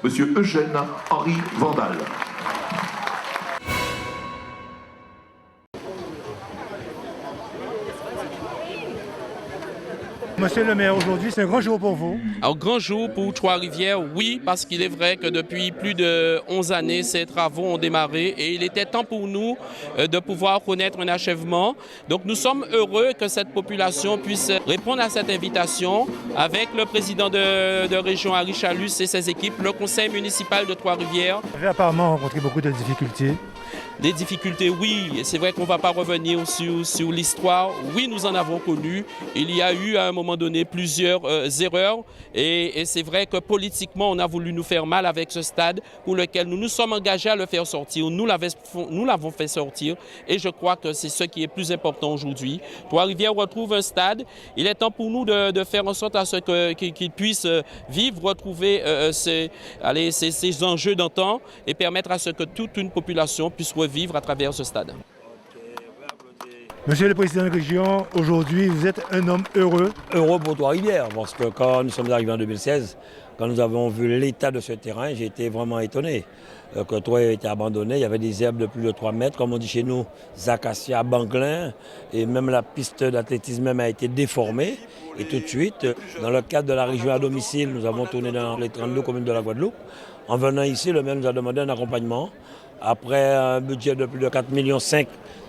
Monsieur Eugène-Henri Vandal. Monsieur le maire, aujourd'hui, c'est un grand jour pour vous. Un grand jour pour Trois-Rivières, oui, parce qu'il est vrai que depuis plus de 11 années, ces travaux ont démarré et il était temps pour nous de pouvoir connaître un achèvement. Donc nous sommes heureux que cette population puisse répondre à cette invitation avec le président de région Harry Chalus et ses équipes, le conseil municipal de Trois-Rivières. Vous avez apparemment rencontré beaucoup de difficultés. Des difficultés, oui. C'est vrai qu'on ne va pas revenir sur l'histoire. Oui, nous en avons connu. Il y a eu à un moment donné plusieurs erreurs. Et c'est vrai que politiquement, on a voulu nous faire mal avec ce stade pour lequel nous nous sommes engagés à le faire sortir. Nous l'avons fait sortir. Et je crois que c'est ce qui est plus important aujourd'hui. Trois-Rivières retrouve un stade. Il est temps pour nous de faire en sorte à ce qu'il puisse vivre, retrouver ces enjeux d'antan et permettre à ce que toute une population puisse revivre à travers ce stade. Monsieur le président de région, aujourd'hui, vous êtes un homme heureux. Heureux pour Trois-Rivières, parce que quand nous sommes arrivés en 2016, quand nous avons vu l'état de ce terrain, j'ai été vraiment étonné. Que Trois était abandonné, il y avait des herbes de plus de 3 mètres, comme on dit chez nous, acacias, banglins, et même la piste d'athlétisme même a été déformée. Et tout de suite, dans le cadre de la région à domicile, nous avons tourné dans les 32 communes de la Guadeloupe. En venant ici, le maire nous a demandé un accompagnement. Après un budget de plus de 4,5 millions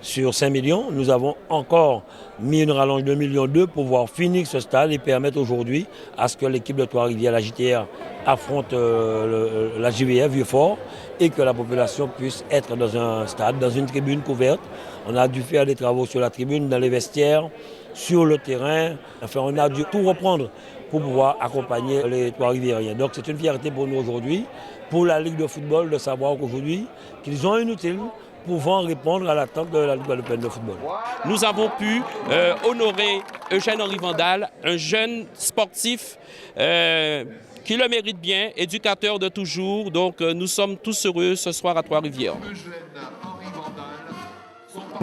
sur 5 millions, nous avons encore mis une rallonge de 2,2 millions pour pouvoir finir ce stade et permettre aujourd'hui à ce que l'équipe de Trois-Rivières, la JTR, affronte la JVF Vieux-Fort et que la population puisse être dans un stade, dans une tribune couverte. On a dû faire des travaux sur la tribune, dans les vestiaires, sur le terrain. Enfin, on a dû tout reprendre pour pouvoir accompagner les Trois-Riviériens. Donc c'est une fierté pour nous aujourd'hui, pour la Ligue de football, de savoir qu'aujourd'hui, qu'ils ont une outil pouvant répondre à l'attente de la Ligue guadeloupéenne de football. Nous avons pu honorer Eugène-Henri Vandal, un jeune sportif qui le mérite bien, éducateur de toujours. Donc nous sommes tous heureux ce soir à Trois-Rivières.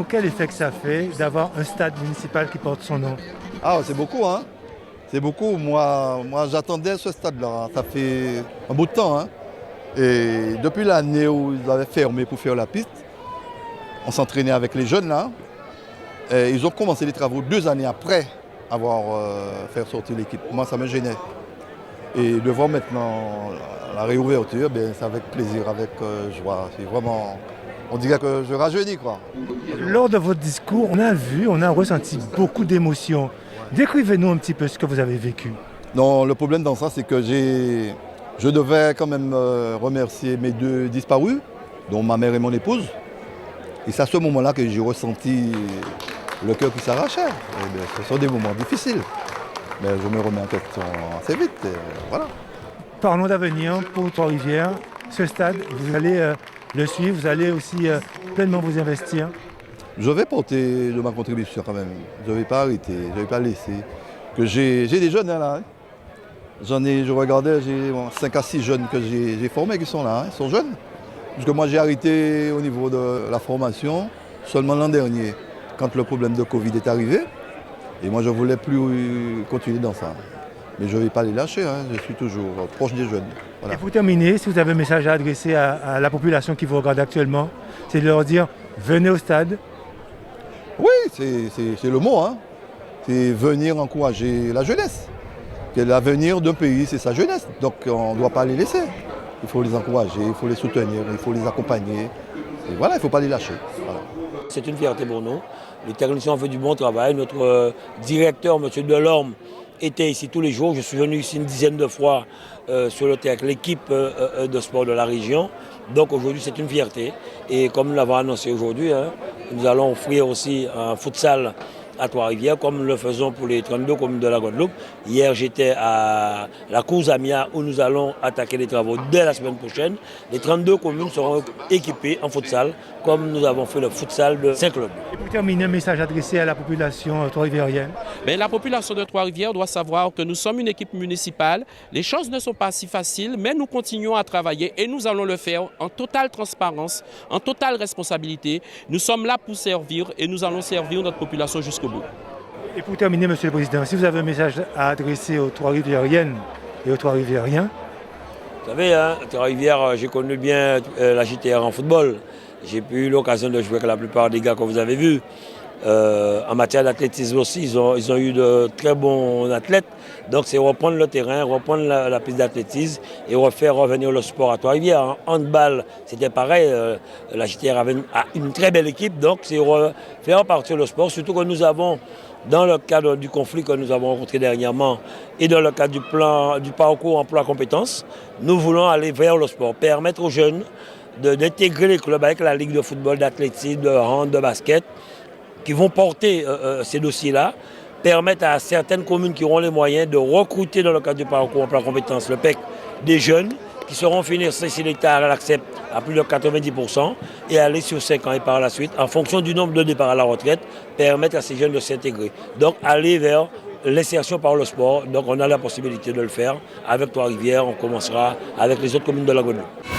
Quel effet que ça fait d'avoir un stade municipal qui porte son nom? Ah, c'est beaucoup, hein. C'est beaucoup. Moi j'attendais ce stade-là. Ça fait un bout de temps, hein. Et depuis l'année où ils avaient fermé pour faire la piste, on s'entraînait avec les jeunes là. Et ils ont commencé les travaux 2 années après avoir fait sortir l'équipe. Moi, ça me gênait. Et de voir maintenant la réouverture, ben, c'est avec plaisir, avec joie. C'est vraiment, on dirait que je rajeunis, quoi. Lors de votre discours, on a ressenti beaucoup d'émotions. Décrivez-nous un petit peu ce que vous avez vécu. Non, le problème dans ça, c'est que je devais quand même remercier mes 2 disparus, dont ma mère et mon épouse. Et c'est à ce moment-là que j'ai ressenti le cœur qui s'arrachait. Ce sont des moments difficiles. Mais je me remets en question assez vite. Et voilà. Parlons d'avenir pour Trois-Rivières. Ce stade, vous allez le suivre, vous allez aussi pleinement vous investir. Je vais porter de ma contribution quand même. Je ne vais pas arrêter, je ne vais pas laisser. J'ai des jeunes là. Hein. Je regardais, j'ai 5 à 6 jeunes que j'ai formés qui sont là, hein. Ils sont jeunes. Parce que moi j'ai arrêté au niveau de la formation seulement l'an dernier, quand le problème de Covid est arrivé. Et moi je ne voulais plus continuer dans ça. Mais je ne vais pas les lâcher, hein. Je suis toujours proche des jeunes. Voilà. Et pour terminer, si vous avez un message à adresser à la population qui vous regarde actuellement, c'est de leur dire venez au stade. Oui, c'est le mot, hein. C'est venir encourager la jeunesse. L'avenir d'un pays, c'est sa jeunesse. Donc on ne doit pas les laisser. Il faut les encourager, il faut les soutenir, il faut les accompagner. Et voilà, il ne faut pas les lâcher. Voilà. C'est une fierté pour nous. Les techniciens ont fait du bon travail. Notre directeur, M. Delorme, était ici tous les jours. Je suis venu ici une dizaine de fois sur le terrain avec l'équipe de sport de la région. Donc aujourd'hui, c'est une fierté. Et comme nous l'avons annoncé aujourd'hui, hein, nous allons offrir aussi un futsal à Trois-Rivières, comme nous le faisons pour les 32 communes de la Guadeloupe. Hier, j'étais à la cour Zamia où nous allons attaquer les travaux dès la semaine prochaine. Les 32 communes seront équipées en futsal, comme nous avons fait le futsal de 5 clubs. Et pour terminer, un message adressé à la population trois-riviérienne. La population de Trois-Rivières doit savoir que nous sommes une équipe municipale. Les choses ne sont pas si faciles, mais nous continuons à travailler et nous allons le faire en totale transparence, en totale responsabilité. Nous sommes là pour servir et nous allons servir notre population jusqu'au bout. Et pour terminer, Monsieur le Président, si vous avez un message à adresser aux Trois-Riviériennes et aux Trois-Riviériens. Vous savez, hein, Trois-Rivières, j'ai connu bien la JTR en football. J'ai eu l'occasion de jouer avec la plupart des gars que vous avez vus. En matière d'athlétisme aussi, ils ont eu de très bons athlètes. Donc c'est reprendre le terrain, reprendre la piste d'athlétisme et refaire revenir le sport à Trois-Rivières. En handball, c'était pareil. La JTR avait une très belle équipe. Donc c'est faire partir le sport. Surtout que nous avons, dans le cadre du conflit que nous avons rencontré dernièrement et dans le cadre du parcours emploi compétences, nous voulons aller vers le sport, permettre aux jeunes d'intégrer les clubs avec la ligue de football, d'athlétisme, de hand, de basket, qui vont porter ces dossiers-là, permettre à certaines communes qui auront les moyens de recruter dans le cadre du parcours emploi compétences, le PEC, des jeunes qui sauront finir si l'État l'accepte à plus de 90% et aller sur 5 ans et par la suite, en fonction du nombre de départs à la retraite, permettre à ces jeunes de s'intégrer. Donc aller vers l'insertion par le sport, donc on a la possibilité de le faire. Avec Trois-Rivières, on commencera avec les autres communes de la Guadeloupe.